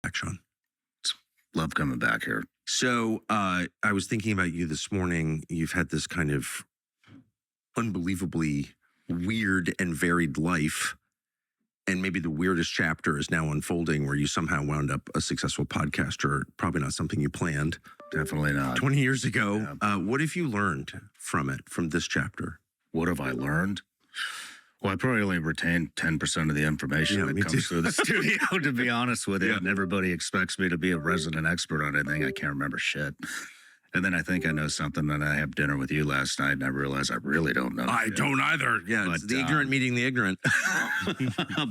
back, Sean. Love coming back here. So I was thinking about you this morning. You've had this kind of unbelievably weird and varied life. And maybe the weirdest chapter is now unfolding where you somehow wound up a successful podcaster. Probably not something you planned. Definitely not. 20 years ago. Yeah. What have you learned from it, from this chapter? What have I learned? Well, I probably only retained 10% of the information that comes through the studio, to be honest with you. Yeah. And everybody expects me to be a resident expert on anything. I can't remember shit. And then I think I know something, and I had dinner with you last night, and I realized I really don't know. I don't either. Yeah, but, it's the ignorant meeting the ignorant.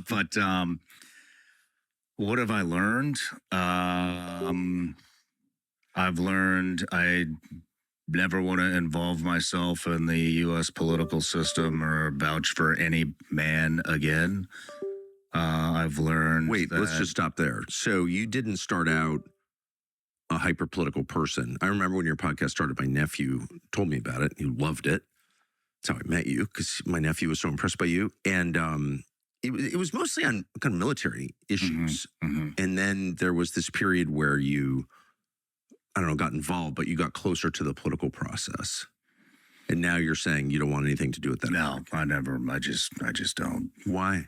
But what have I learned? I've learned I never want to involve myself in the U.S. political system or vouch for any man again. I've learned. Wait, let's just stop there. So you didn't start out a hyper-political person. I remember when your podcast started, my nephew told me about it. He loved it. That's how I met you, because my nephew was so impressed by you. And it was mostly on kind of military issues. Mm-hmm. And then there was this period where you, I don't know, got involved, but you got closer to the political process. And now you're saying you don't want anything to do with that. No, I never. I just don't. Why?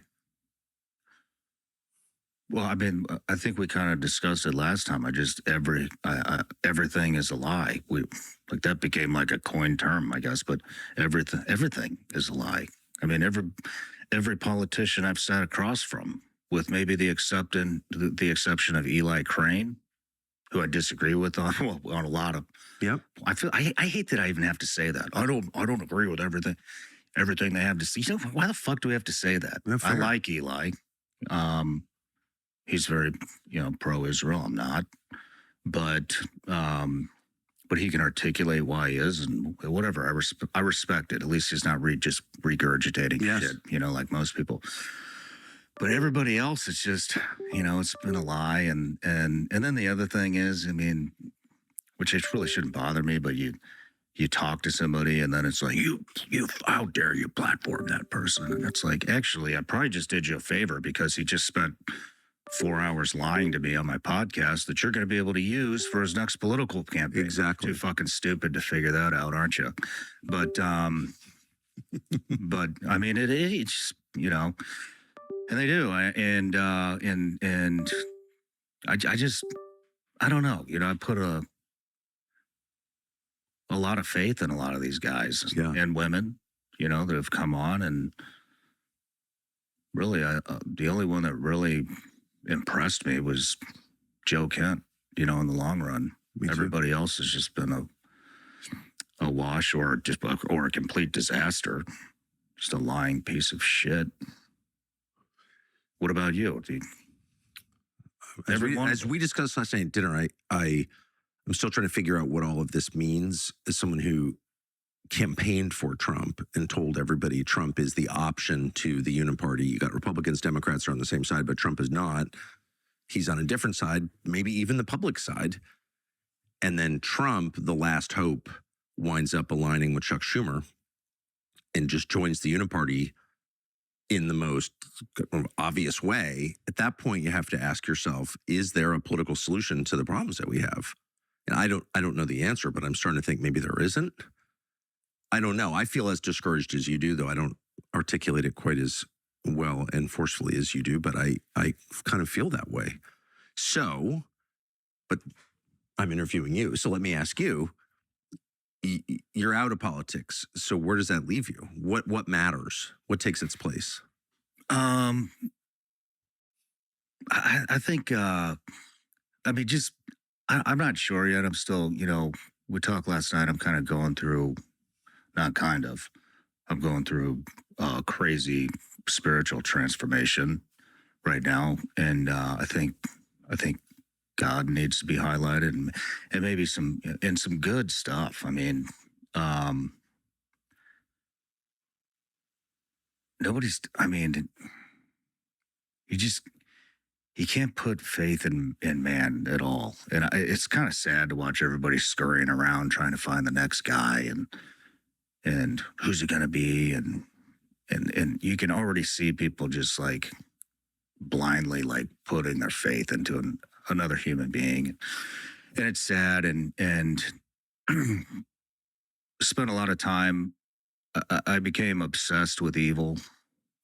Well, I mean, I think we kind of discussed it last time. Everything is a lie. That became like a coined term, I guess. But everything is a lie. I mean, every politician I've sat across from, with maybe the exception of Eli Crane, who I disagree with on a lot of. Yep. I hate that I even have to say that. I don't agree with everything they have to say. You know, why the fuck do we have to say that? I like Eli. He's very, pro-Israel. I'm not, but he can articulate why he is, and whatever. I respect it. At least he's not just regurgitating shit, like most people. But everybody else, it's just, it's been a lie. And then the other thing is, I mean, which it really shouldn't bother me, but you talk to somebody and then it's like, you, how dare you platform that person? And it's like, actually, I probably just did you a favor because he just spent 4 hours lying to me on my podcast that you're going to be able to use for his next political campaign. Exactly. Too fucking stupid to figure that out, aren't you? But I mean, it's, and they do. And I just, I don't know. I put a lot of faith in a lot of these guys and women, that have come on. And really, the only one that really impressed me was Joe Kent, in the long run. Everybody else has just been a wash or a complete disaster. Just a lying piece of shit. What about you? As we discussed last night at dinner, I'm still trying to figure out what all of this means as someone who campaigned for Trump and told everybody Trump is the option to the Uniparty. You got Republicans, Democrats are on the same side, but Trump is not. He's on a different side, maybe even the public side. And then Trump, the last hope, winds up aligning with Chuck Schumer and just joins the Uniparty in the most obvious way. At that point, you have to ask yourself, is there a political solution to the problems that we have? And I don't know the answer, but I'm starting to think maybe there isn't. I don't know. I feel as discouraged as you do, though I don't articulate it quite as well and forcefully as you do, but I kind of feel that way. So, but I'm interviewing you. So let me ask you, you're out of politics. So where does that leave you? What matters? What takes its place? I think, I'm not sure yet. I'm still, we talked last night. I'm kind of going through, I'm going through a crazy spiritual transformation right now. And I think God needs to be highlighted and maybe some good stuff. I mean, you can't put faith in man at all. And it's kind of sad to watch everybody scurrying around trying to find the next guy and who's it going to be? And you can already see people just like blindly like putting their faith into another human being, and it's sad. And spent a lot of time. I became obsessed with evil,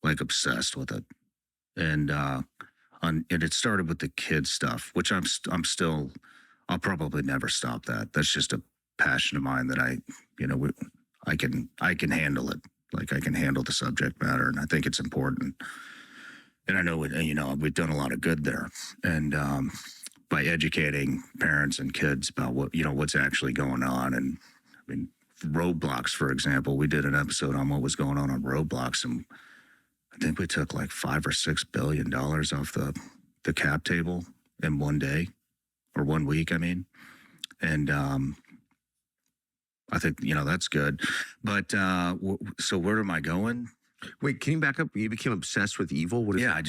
like obsessed with it, and and it started with the kid stuff, which I'm still. I'll probably never stop that. That's just a passion of mine that I can handle it. Like I can handle the subject matter, and I think it's important. And I know we've done a lot of good there, and by educating parents and kids about what's actually going on. And I mean, roadblocks, for example, we did an episode on what was going on roadblocks, and I think we took like $5 or $6 billion off the cap table in one day or 1 week. I mean, and I think that's good. But so where am I going? Wait, can you back up? You became obsessed with evil? What is Yeah,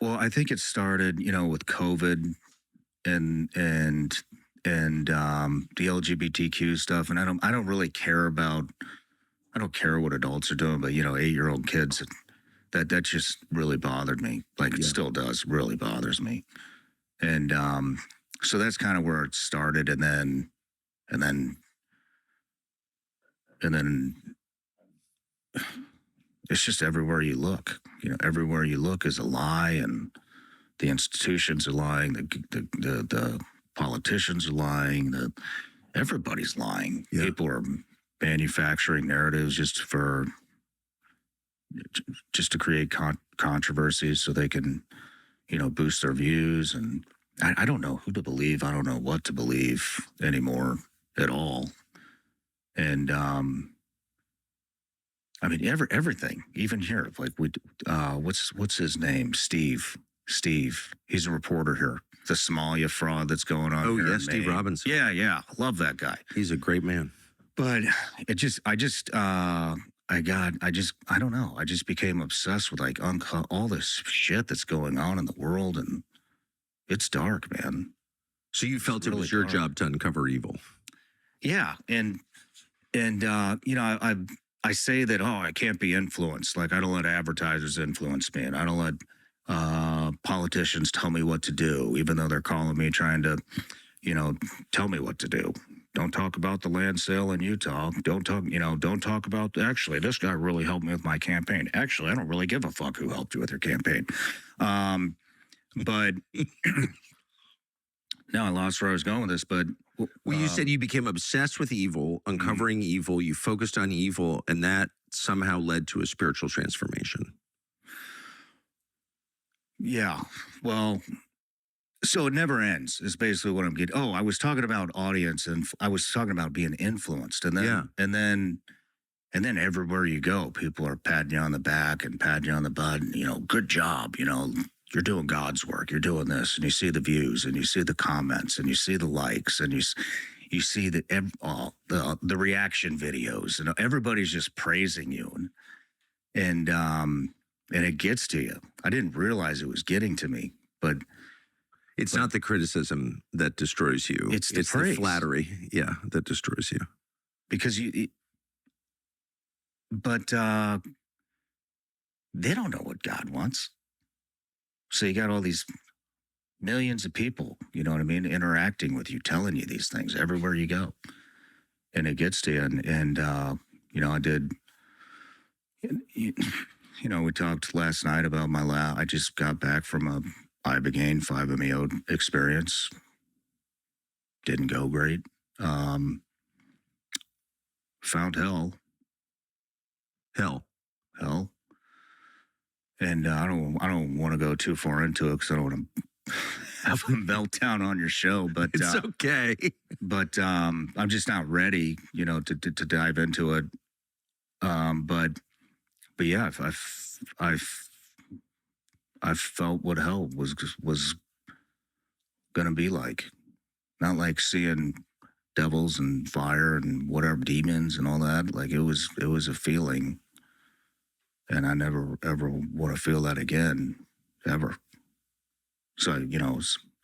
well, I think it started, with COVID and the LGBTQ stuff, and I don't really care I don't care what adults are doing, but 8-year-old kids, that just really bothered me. Like it still does, really bothers me. And so that's kind of where it started, and then it's just everywhere you look. Everywhere you look is a lie, and the institutions are lying. The politicians are lying. Everybody's lying. Yeah. People are manufacturing narratives just to create controversies so they can, boost their views. And I don't know who to believe. I don't know what to believe anymore at all. And I mean, everything, even here, like what's his name? Steve. He's a reporter here. The Somalia fraud that's going on. Oh, here yeah, Steve Robinson. Yeah. Love that guy. He's a great man. But I don't know. I just became obsessed with like all this shit that's going on in the world, and it's dark, man. So you felt it was your job to uncover evil. Yeah, and I say that, I can't be influenced. Like I don't let advertisers influence me, and I don't let politicians tell me what to do, even though they're calling me trying to, tell me what to do. Don't talk about the land sale in Utah. Don't talk about, actually, this guy really helped me with my campaign. Actually, I don't really give a fuck who helped you with your campaign. But now I lost where I was going with this, but. Well, you said you became obsessed with evil, uncovering evil. You focused on evil, and that somehow led to a spiritual transformation. Yeah. Well, so it never ends is basically what I'm getting. I was talking about audience, and I was talking about being influenced, and then everywhere you go, people are patting you on the back and patting you on the butt. And, good job. You're doing God's work. You're doing this, and you see the views, and you see the comments, and you see the likes, and you see the reaction videos, and everybody's just praising you, and it gets to you. I didn't realize it was getting to me, but it's not the criticism that destroys you. It's the flattery, that destroys you. Because but they don't know what God wants. So you got all these millions of people, you know what I mean, interacting with you, telling you these things everywhere you go, and it gets to you. And I did. We talked last night about I just got back from a Ibogaine 5-MeO experience. Didn't go great. Found hell. And I don't want to go too far into it because I don't want to have a meltdown on your show. But it's okay. But I'm just not ready, to dive into it. But yeah, I've felt what hell was gonna be like. Not like seeing devils and fire and whatever, demons and all that. Like it was a feeling. And I never, ever want to feel that again, ever. So,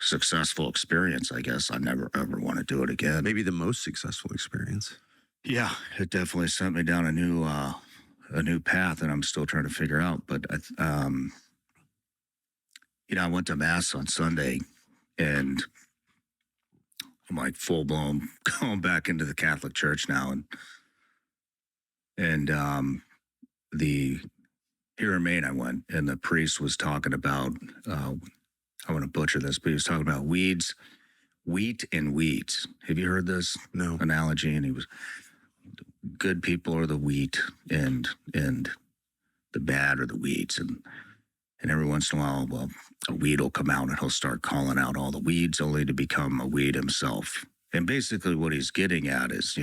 successful experience, I guess. I never, ever want to do it again. Maybe the most successful experience. Yeah, it definitely sent me down a new path, and I'm still trying to figure out. But, I went to mass on Sunday, and I'm like full blown going back into the Catholic Church now, and the here in Maine I went, and the priest was talking about I want to butcher this, but he was talking about weeds, wheat and weeds. Have you heard this analogy? And he was, good people are the wheat, and the bad are the weeds, and every once in a while, well, a weed will come out and he'll start calling out all the weeds, only to become a weed himself. And basically what he's getting at is,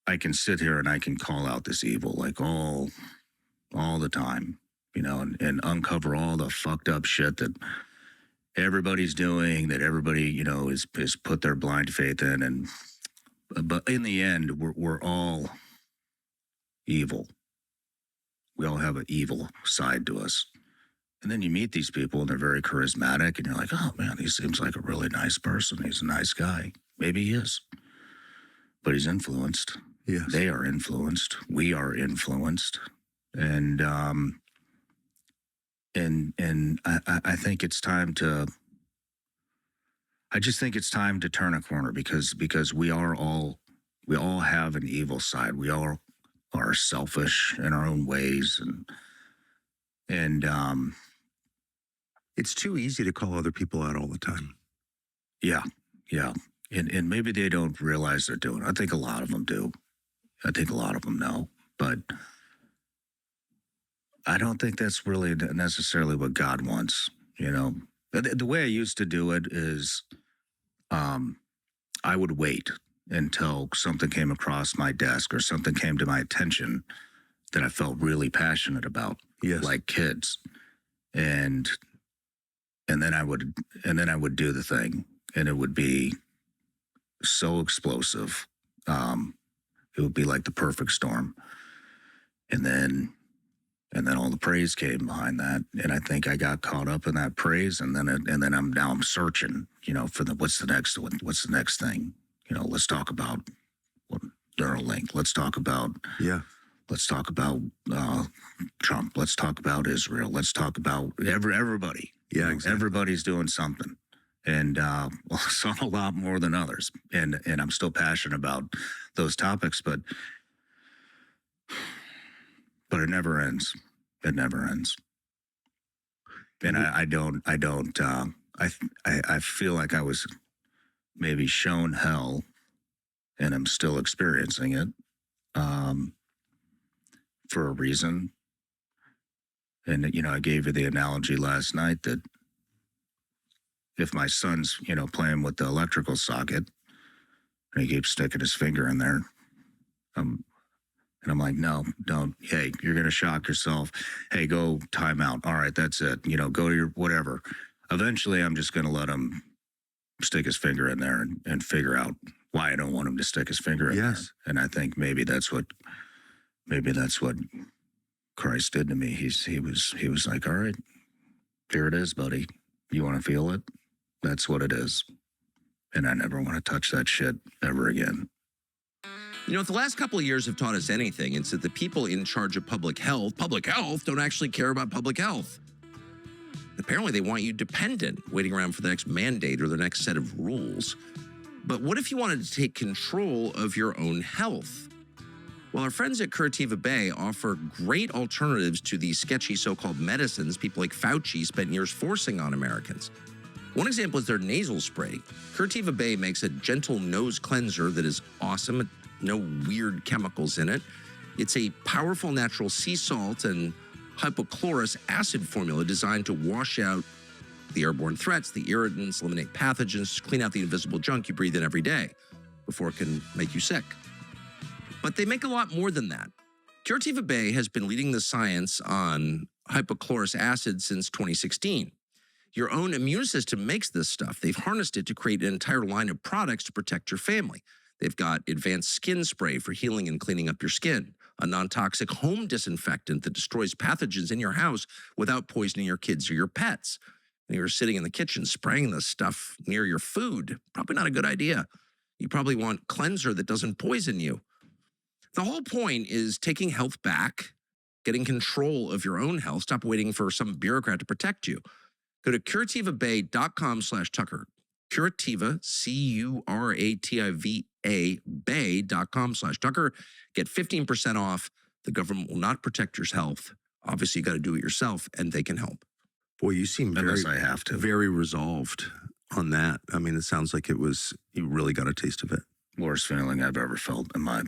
I can sit here and I can call out this evil like all the time, and uncover all the fucked up shit that everybody's doing, that everybody, is put their blind faith in. But in the end, we're all evil. We all have an evil side to us. And then you meet these people and they're very charismatic, and you're like, oh man, he seems like a really nice person. He's a nice guy. Maybe he is. But he's influenced. Yes. They are influenced. We are influenced. And I think it's time to, I just think it's time to turn a corner, because we all have an evil side. We all are selfish in our own ways, and it's too easy to call other people out all the time. Yeah. And maybe they don't realize they're doing it. I think a lot of them do. I think a lot of them know, but I don't think that's really necessarily what God wants. The way I used to do it is, I would wait until something came across my desk or something came to my attention that I felt really passionate about, like kids, and then I would do the thing, and it would be so explosive. It would be like the perfect storm, and then all the praise came behind that, and I think I got caught up in that praise, and then I'm searching, for what's the next thing. Let's talk about Neuralink. Let's talk about Trump. Let's talk about Israel. Let's talk about everybody. Yeah, exactly. Everybody's doing something, and some a lot more than others. And I'm still passionate about those topics, but it never ends. It never ends. And I feel like I was maybe shown hell, and I'm still experiencing it, for a reason. And, I gave you the analogy last night that if my son's, playing with the electrical socket and he keeps sticking his finger in there, and I'm like, no, don't. Hey, you're going to shock yourself. Hey, go time out. All right, that's it. Go to your whatever. Eventually, I'm just going to let him stick his finger in there and figure out why I don't want him to stick his finger in there. And I think maybe that's what Christ did to me. He was like, all right, here it is, buddy. You want to feel it? That's what it is. And I never want to touch that shit ever again. If the last couple of years have taught us anything, it's that the people in charge of public health don't actually care about public health. Apparently, they want you dependent, waiting around for the next mandate or the next set of rules. But what if you wanted to take control of your own health? Well, our friends at Curativa Bay offer great alternatives to these sketchy so-called medicines people like Fauci spent years forcing on Americans. One example is their nasal spray. Curativa Bay makes a gentle nose cleanser that is awesome. No weird chemicals in it. It's a powerful natural sea salt and hypochlorous acid formula designed to wash out the airborne threats, the irritants, eliminate pathogens, clean out the invisible junk you breathe in every day before it can make you sick. But they make a lot more than that. Curativa Bay has been leading the science on hypochlorous acid since 2016. Your own immune system makes this stuff. They've harnessed it to create an entire line of products to protect your family. They've got advanced skin spray for healing and cleaning up your skin, a non-toxic home disinfectant that destroys pathogens in your house without poisoning your kids or your pets. And you're sitting in the kitchen spraying this stuff near your food. Probably not a good idea. You probably want cleanser that doesn't poison you. The whole point is taking health back getting control of your own health. Stop waiting for some bureaucrat to protect you. Go to CurativaBay.com/Tucker. Curativa, CURATIVA, bay.com/Tucker. Get 15% off. The government will not protect your health. Obviously, you got to do it yourself, and they can help. Boy, you seem Unless I have to. very resolved on that. I mean, it sounds like you really got a taste of it. Worst feeling I've ever felt in my,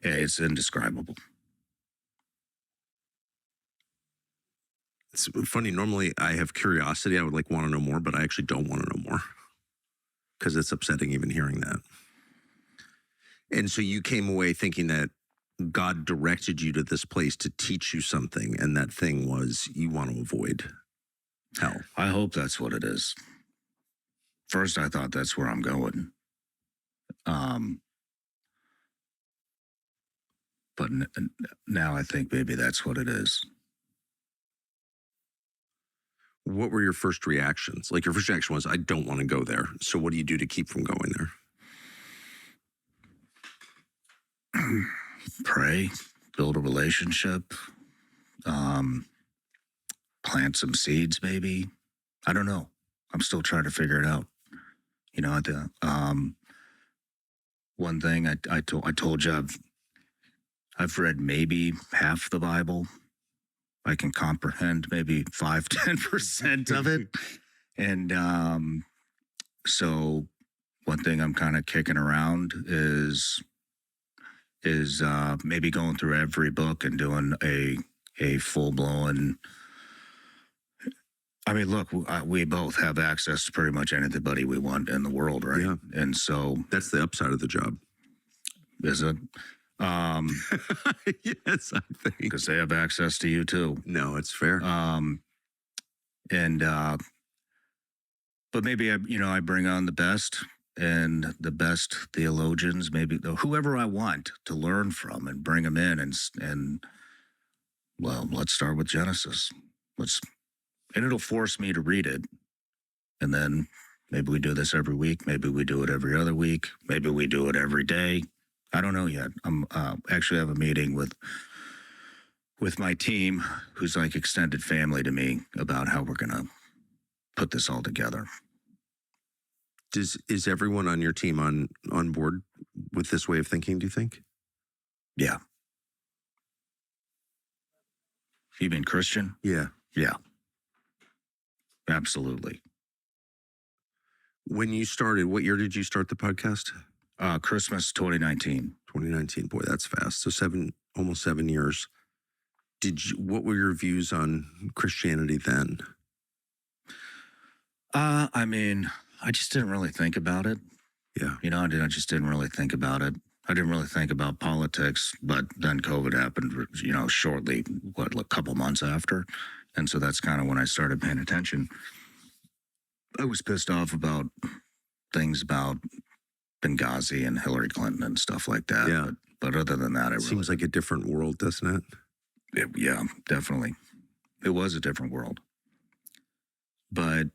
it's indescribable. It's funny. Normally, I have curiosity. I would want to know more, but I actually don't want to know more because it's upsetting even hearing that. And so you came away thinking that God directed you to this place to teach you something, and that thing was you want to avoid hell. I hope that's what it is. First, I thought that's where I'm going. But now I think maybe that's what it is. What were your first reactions? Your first reaction was, I don't want to go there. So what do you do to keep from going there? Pray, build a relationship, plant some seeds, maybe. I don't know. I'm still trying to figure it out. One thing I told you, I've read maybe half the Bible. I can comprehend maybe 5-10% of it. And so one thing I'm kind of kicking around is maybe going through every book and doing a full-blown. I mean, look, we both have access to pretty much anybody we want in the world, right? Yeah. And so that's the upside of the job. Is it? Yes, I think. Because they have access to you too. No, it's fair. But maybe I bring on the best and the best theologians, maybe whoever I want to learn from, and bring them in and well, let's start with Genesis. And it'll force me to read it, and then maybe we do this every week. Maybe we do it every other week. Maybe we do it every day. I don't know yet. I'm actually have a meeting with my team, who's like extended family to me, about how we're gonna put this all together. Is everyone on your team on board with this way of thinking, do you think? Yeah. You mean Christian? Yeah. Yeah. Absolutely. When you started, what year did you start the podcast? Christmas 2019. 2019. Boy, that's fast. So almost 7 years. What were your views on Christianity then? I mean, I just didn't really think about it. Yeah. I just didn't really think about it. I didn't really think about politics, but then COVID happened, shortly, a couple months after. And so that's kind of when I started paying attention. I was pissed off about things about Benghazi and Hillary Clinton and stuff like that. Yeah. But other than that, it seems like a different world, doesn't it? Yeah, definitely. It was a different world. But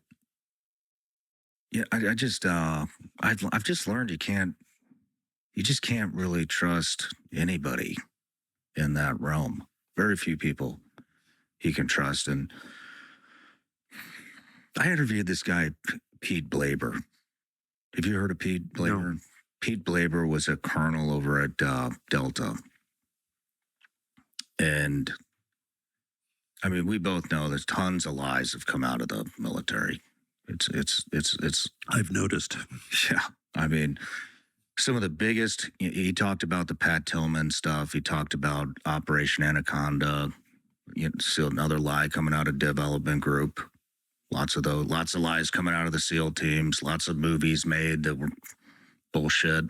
yeah, I just I've just learned you just can't really trust anybody in that realm. Very few people you can trust. And I interviewed this guy, Pete Blaber. Have you heard of Pete Blaber? No. Pete Blaber was a colonel over at Delta. And I mean, we both know there's tons of lies have come out of the military. It's I've noticed. Yeah. I mean, some of the biggest, he talked about the Pat Tillman stuff. He talked about Operation Anaconda. Still another lie coming out of Development Group. Lots of lies coming out of the SEAL teams. Lots of movies made that were bullshit.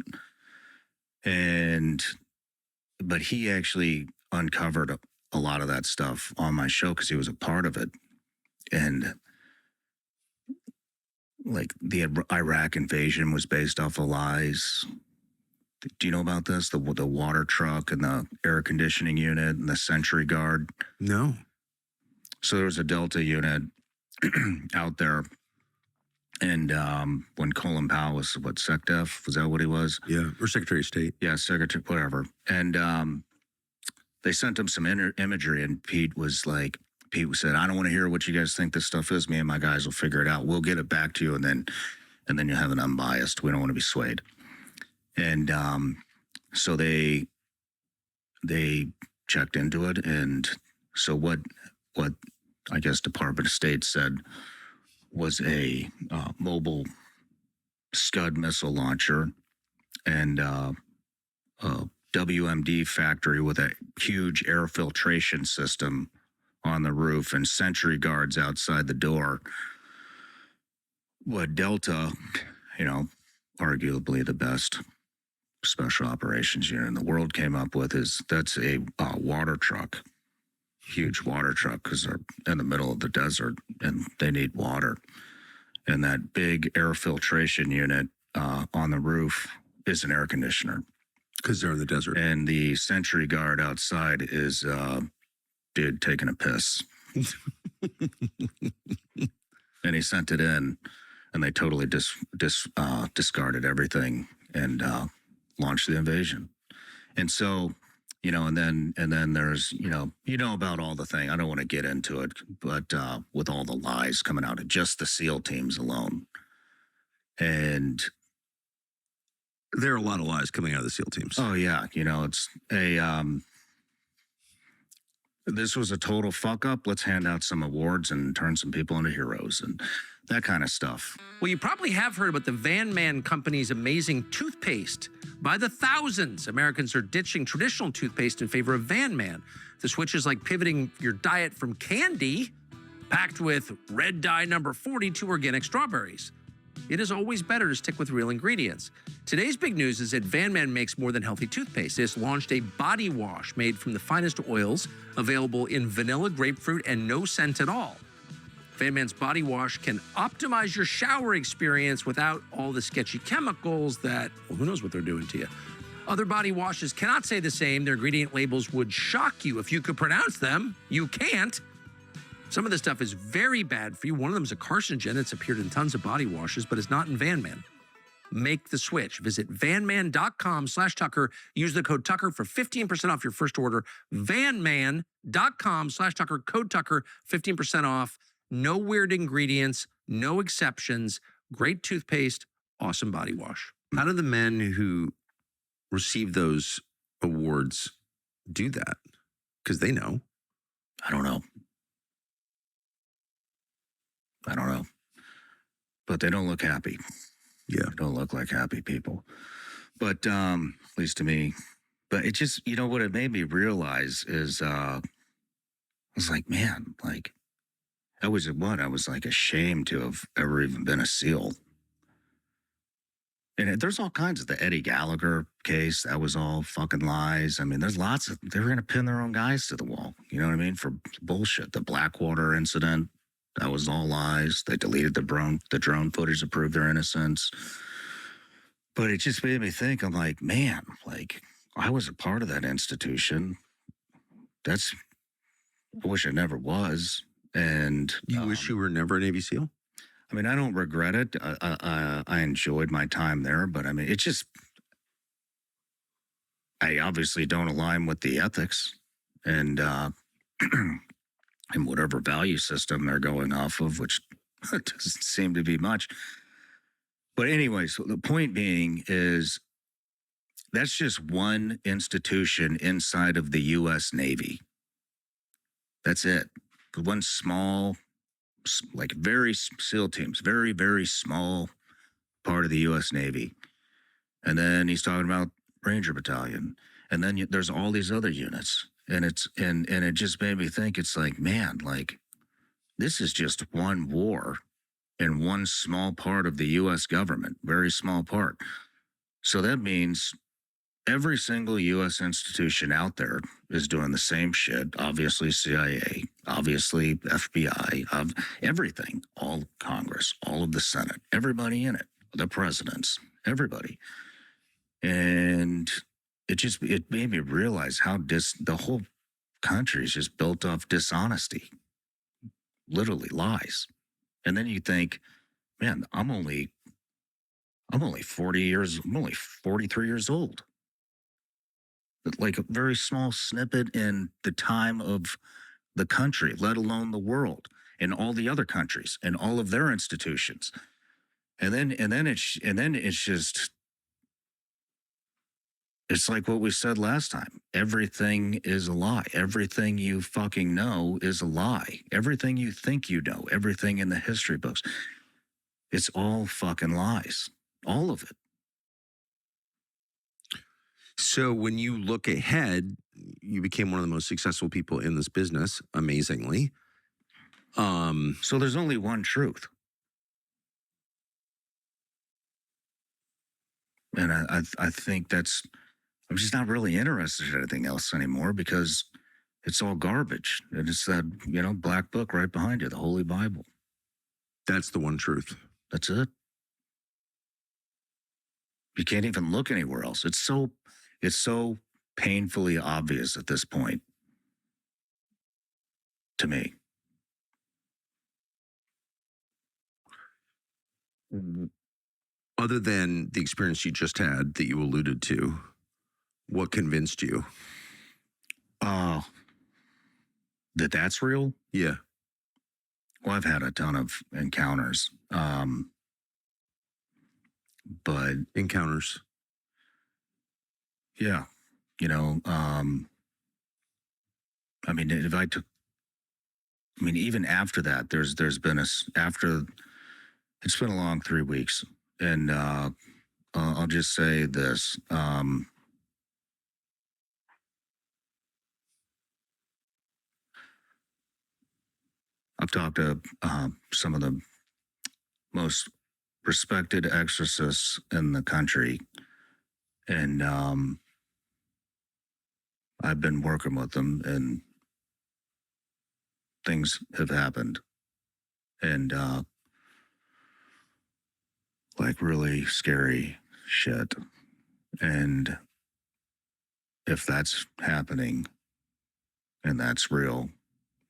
But he actually uncovered a lot of that stuff on my show because he was a part of it. And like the Iraq invasion was based off of lies. Do you know about this? The water truck and the air conditioning unit and the Sentry Guard? No. So there was a Delta unit out there. And when Colin Powell was, SecDef? Was that what he was? Yeah, or Secretary of State. Yeah, Secretary, whatever. And they sent him some imagery, and Pete said, I don't want to hear what you guys think this stuff is. Me and my guys will figure it out. We'll get it back to you, and then you'll have an unbiased. We don't want to be swayed. And so they checked into it, and so what I guess Department of State said was a mobile Scud missile launcher and a WMD factory with a huge air filtration system on the roof and sentry guards outside the door. What Delta, arguably the best special operations unit in the world, came up with is that's a water truck, huge water truck, because they're in the middle of the desert and they need water. And that big air filtration unit on the roof is an air conditioner. Because they're in the desert. And the sentry guard outside is dude taking a piss. And he sent it in, and they totally discarded everything and launched the invasion. And so, and then there's, about all the thing. I don't want to get into it, but with all the lies coming out of just the SEAL teams alone. And there are a lot of lies coming out of the SEAL teams. Oh yeah. It's a, this was a total fuck up. Let's hand out some awards and turn some people into heroes and that kind of stuff. Well, you probably have heard about the Van Man Company's amazing toothpaste. By the thousands, Americans are ditching traditional toothpaste in favor of Van Man. The switch is like pivoting your diet from candy, packed with red dye number 42 organic strawberries. It is always better to stick with real ingredients. Today's big news is that Van Man makes more than healthy toothpaste. It's launched a body wash made from the finest oils, available in vanilla, grapefruit, and no scent at all. Van Man's body wash can optimize your shower experience without all the sketchy chemicals that, well, who knows what they're doing to you. Other body washes cannot say the same. Their ingredient labels would shock you if you could pronounce them. You can't. Some of the stuff is very bad for you. One of them is a carcinogen. It's appeared in tons of body washes, but it's not in Van Man. Make the switch. Visit vanman.com/Tucker. Use the code Tucker for 15% off your first order. Vanman.com/Tucker. Code Tucker, 15% off. No weird ingredients, no exceptions. Great toothpaste, awesome body wash. How do the men who receive those awards do that? Because they know. I don't know. But they don't look happy. Yeah. They don't look like happy people. But at least to me. But it just, what it made me realize is I was like, man, like, I was like ashamed to have ever even been a SEAL. And there's all kinds of the Eddie Gallagher case. That was all fucking lies. I mean, there's lots of, they were going to pin their own guys to the wall. You know what I mean? For bullshit. The Blackwater incident, that was all lies. They deleted the drone footage to prove their innocence. But it just made me think, I'm like, man, like, I was a part of that institution. I wish I never was. And you wish you were never a Navy SEAL? I mean, I don't regret it. I enjoyed my time there, but I mean, it just, I obviously don't align with the ethics and whatever value system they're going off of, which doesn't seem to be much. But anyway, so the point being is that's just one institution inside of the U.S. Navy. That's it. One small, like very SEAL teams, very, very small part of the U.S. Navy. And then he's talking about Ranger Battalion. And then there's all these other units. And it just made me think, it's like, man, like, this is just one war in one small part of the U.S. government, very small part. So that means every single U.S. institution out there is doing the same shit. Obviously CIA, obviously FBI, everything, all Congress, all of the Senate, everybody in it, the presidents, everybody. And it made me realize how the whole country is just built off dishonesty, literally lies. And then you think, man, I'm only 43 years old. like a very small snippet in the time of the country, let alone the world and all the other countries and all of their institutions. And then it's just, it's like what we said last time. Everything is a lie. Everything you fucking know is a lie. Everything you think you know, everything in the history books, it's all fucking lies. All of it. So when you look ahead, you became one of the most successful people in this business, amazingly. So there's only one truth. And I think that's, I'm just not really interested in anything else anymore because it's all garbage. And it's that, black book right behind you, the Holy Bible. That's the one truth. That's it. You can't even look anywhere else. It's so painfully obvious at this point to me. Other than the experience you just had that you alluded to, what convinced you? That's real? Yeah. Well, I've had a ton of encounters. But Encounters. yeah, I mean, even after that, there's been after, it's been a long 3 weeks. And I'll just say this. I've talked to some of the most respected exorcists in the country, and I've been working with them, and things have happened, and like really scary shit. And if that's happening and that's real,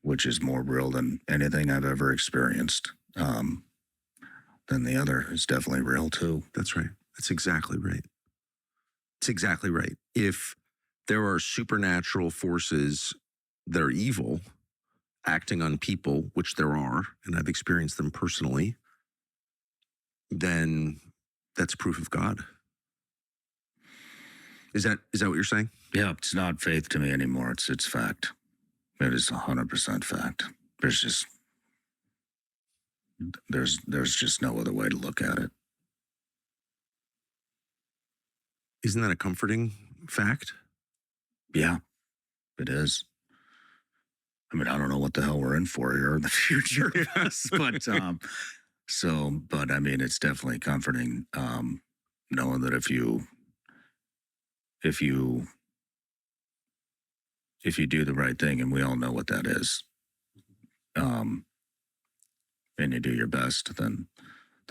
which is more real than anything I've ever experienced, then the other is definitely real too. That's right. That's exactly right. It's exactly right. If there are supernatural forces that are evil acting on people, which there are, and I've experienced them personally, then that's proof of God. Is that what you're saying? Yeah, it's not faith to me anymore. It's fact. It is 100% fact. There's just no other way to look at it. Isn't that a comforting fact? Yeah, it is. I mean, I don't know what the hell we're in for here in the future, but I mean, it's definitely comforting knowing that if you do the right thing, and we all know what that is, and you do your best, then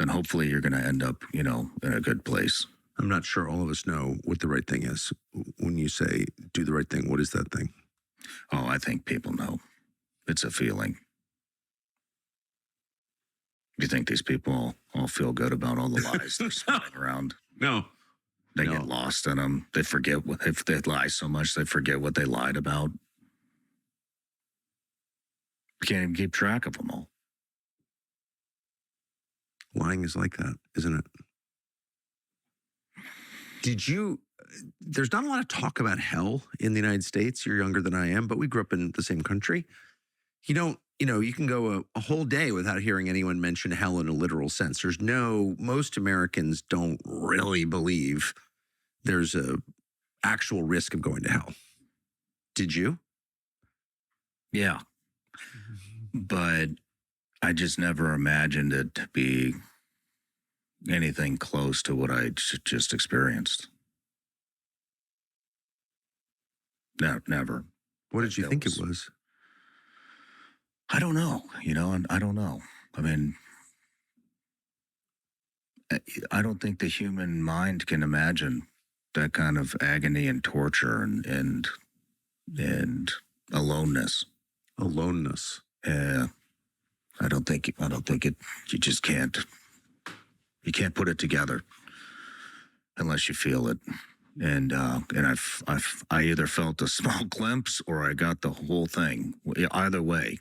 hopefully you're going to end up, in a good place. I'm not sure all of us know what the right thing is. When you say do the right thing, what is that thing? Oh, I think people know. It's a feeling. You think these people all feel good about all the lies they're spreading around? No. They get lost in them. They forget if they lie so much, they forget what they lied about. You can't even keep track of them all. Lying is like that, isn't it? There's not a lot of talk about hell in the United States. You're younger than I am, but we grew up in the same country. You can go a whole day without hearing anyone mention hell in a literal sense. Most Americans don't really believe there's a actual risk of going to hell. Did you? Yeah. But I just never imagined it to be anything close to what I just experienced. No, never. What did you think it was? I don't know, I don't know. I mean, I don't think the human mind can imagine that kind of agony and torture and aloneness. Aloneness. Yeah. I don't think it, you just can't. You can't put it together unless you feel it. I either felt a small glimpse or I got the whole thing. Either way,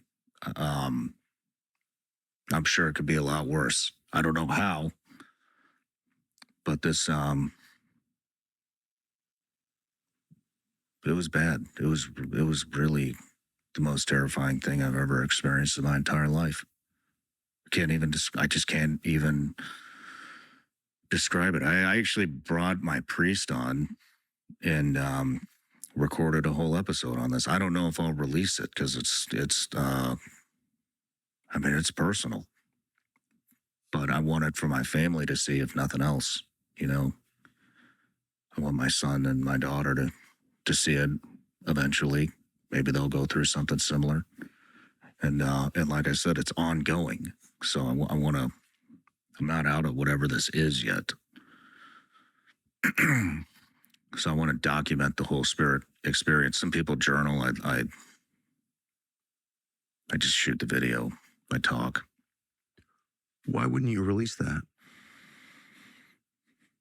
I'm sure it could be a lot worse. I don't know how, but this it was bad. It was really the most terrifying thing I've ever experienced in my entire life. I just can't even describe it. I actually brought my priest on and recorded a whole episode on this. I don't know if I'll release it because it's personal, but I want it for my family to see, if nothing else. You know, I want my son and my daughter to see it eventually. Maybe they'll go through something similar. And like I said, it's ongoing. So I want to. I'm not out of whatever this is yet. So I want to document the whole spirit experience. Some people journal. I just shoot the video. I talk. Why wouldn't you release that?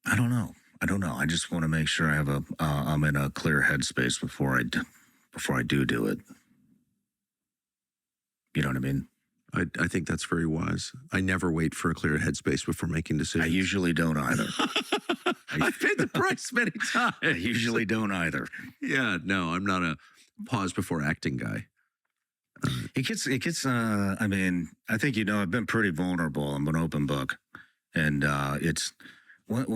I don't know. I just want to make sure I have I'm in a clear headspace before I do it. You know what I mean? I think that's very wise. I never wait for a clear headspace before making decisions. I usually don't either. I've paid the price many times. I usually don't either. Yeah, no, I'm not a pause before acting guy. It gets, I mean, I think, I've been pretty vulnerable. I'm an open book. And it's, what,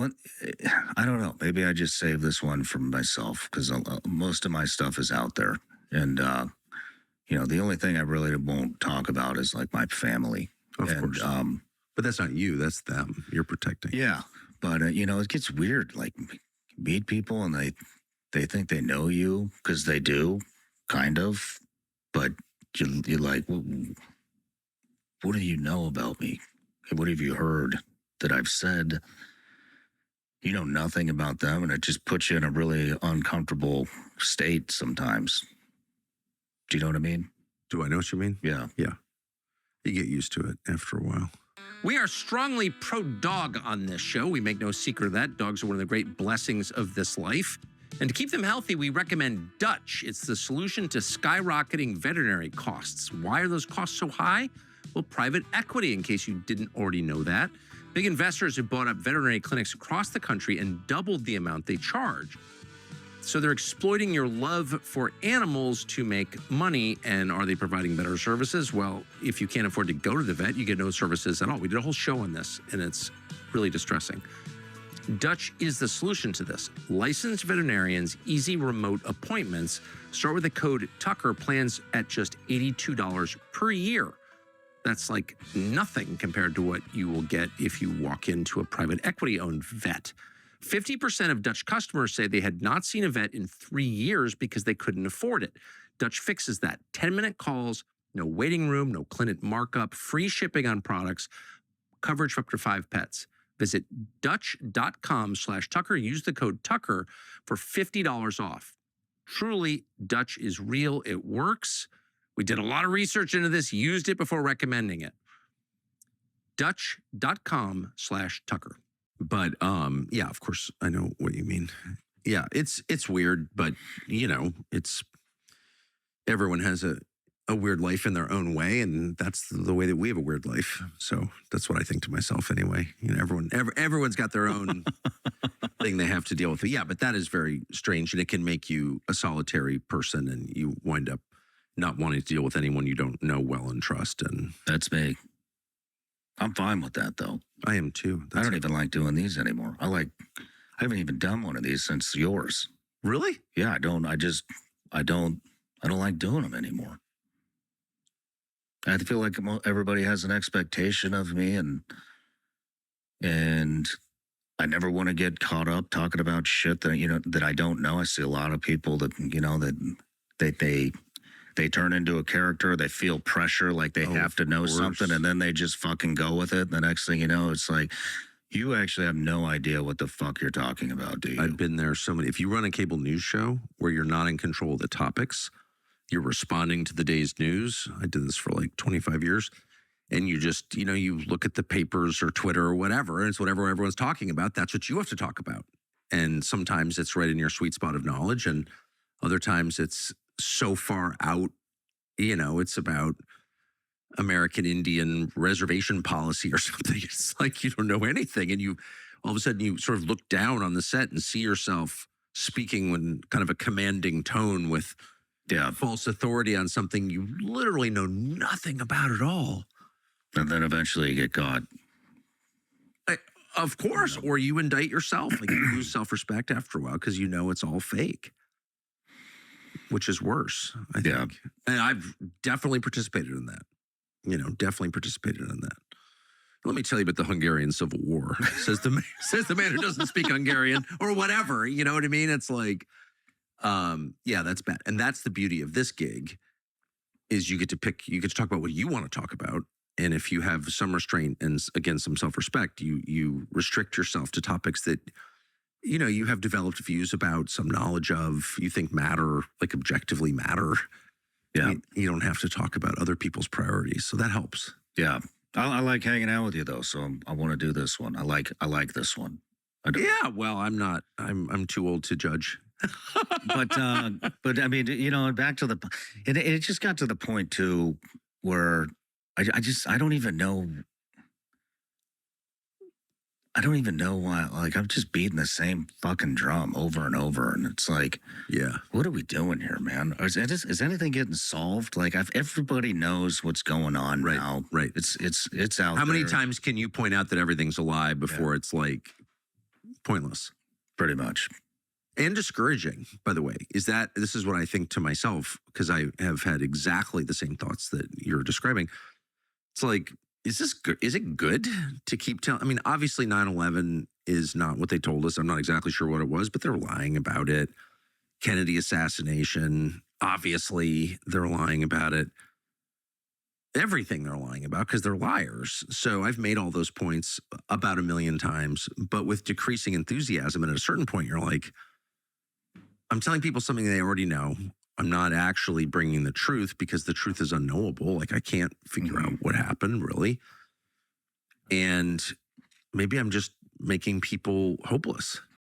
I don't know. Maybe I just save this one for myself because most of my stuff is out there. And, the only thing I really won't talk about is like my family. Of course. But that's not you. That's them. You're protecting. Yeah. But, it gets weird. Like, meet people and they think they know you because they do, kind of. But you're like, well, what do you know about me? What have you heard that I've said? You know nothing about them, and it just puts you in a really uncomfortable state sometimes. Do you know what I mean? Do I know what you mean? Yeah. Yeah. You get used to it after a while. We are strongly pro-dog on this show. We make no secret of that. Dogs are one of the great blessings of this life. And to keep them healthy, we recommend Dutch. It's the solution to skyrocketing veterinary costs. Why are those costs so high? Well, private equity, in case you didn't already know that. Big investors have bought up veterinary clinics across the country and doubled the amount they charge. So they're exploiting your love for animals to make money. And are they providing better services? Well, if you can't afford to go to the vet, you get no services at all. We did a whole show on this, and it's really distressing. Dutch is the solution to this. Licensed veterinarians, easy remote appointments. Start with the code Tucker. Plans at just $82 per year. That's like nothing compared to what you will get if you walk into a private equity-owned vet. 50% of Dutch customers say they had not seen a vet in 3 years because they couldn't afford it. Dutch fixes that. 10-minute calls, no waiting room, no clinic markup, free shipping on products, coverage for up to 5 pets. Visit Dutch.com/Tucker. Use the code Tucker for $50 off. Truly, Dutch is real. It works. We did a lot of research into this, used it before recommending it. Dutch.com/Tucker. But yeah, of course, I know what you mean. Yeah, it's weird, but it's everyone has a weird life in their own way, and that's the way that we have a weird life. So that's what I think to myself anyway. Everyone's got their own thing they have to deal with. But yeah, but that is very strange, and it can make you a solitary person, and you wind up not wanting to deal with anyone you don't know well and trust. And that's me. I'm fine with that, though. I am too. I don't even like doing these anymore. I haven't even done one of these since yours. Really? Yeah, I don't like doing them anymore. I feel like everybody has an expectation of me, and I never want to get caught up talking about shit that I don't know. I see a lot of people that they turn into a character. They feel pressure, like they have to know something, and then they just fucking go with it. And the next thing you know, it's like, you actually have no idea what the fuck you're talking about, do you? I've been there so many. If you run a cable news show where you're not in control of the topics, you're responding to the day's news. I did this for like 25 years. And you just, you look at the papers or Twitter or whatever, and it's whatever everyone's talking about. That's what you have to talk about. And sometimes it's right in your sweet spot of knowledge, and other times it's so far out, it's about American Indian reservation policy or something. It's like you don't know anything, and you all of a sudden you sort of look down on the set and see yourself speaking in kind of a commanding tone with false authority on something you literally know nothing about at all. And then eventually you get caught. Of course, or you indict yourself. Like you lose self-respect after a while because you know it's all fake, which is worse, I think. And I've definitely participated in that. Definitely participated in that. Let me tell you about the Hungarian Civil War. Says the man who doesn't speak Hungarian or whatever. You know what I mean? It's like, that's bad. And that's the beauty of this gig, is you get to talk about what you want to talk about. And if you have some restraint and, again, some self-respect, you restrict yourself to topics that, you have developed views about, some knowledge of, you think matter, like objectively matter. Yeah. You don't have to talk about other people's priorities. So that helps. Yeah. I like hanging out with you, though. So I want to do this one. I like this one. Yeah. Well, I'm not. I'm too old to judge. but I mean, back to it just got to the point, too, where I don't even know. I don't even know why. Like, I'm just beating the same fucking drum over and over, and it's like, what are we doing here, man? Is anything getting solved? Like, everybody knows what's going on now. Right. It's out. How many times can you point out that everything's a lie before it's like pointless? Pretty much. And discouraging, by the way. This is what I think to myself, because I have had exactly the same thoughts that you're describing. It's like, is this good? Is it good to keep telling? I mean, obviously 9/11 is not what they told us. I'm not exactly sure what it was, but they're lying about it. Kennedy assassination, obviously they're lying about it. Everything they're lying about, because they're liars. So I've made all those points about 1 million times, but with decreasing enthusiasm. And at a certain point, you're like, I'm telling people something they already know. I'm not actually bringing the truth, because the truth is unknowable. Like, I can't figure out what happened, really. And maybe I'm just making people hopeless.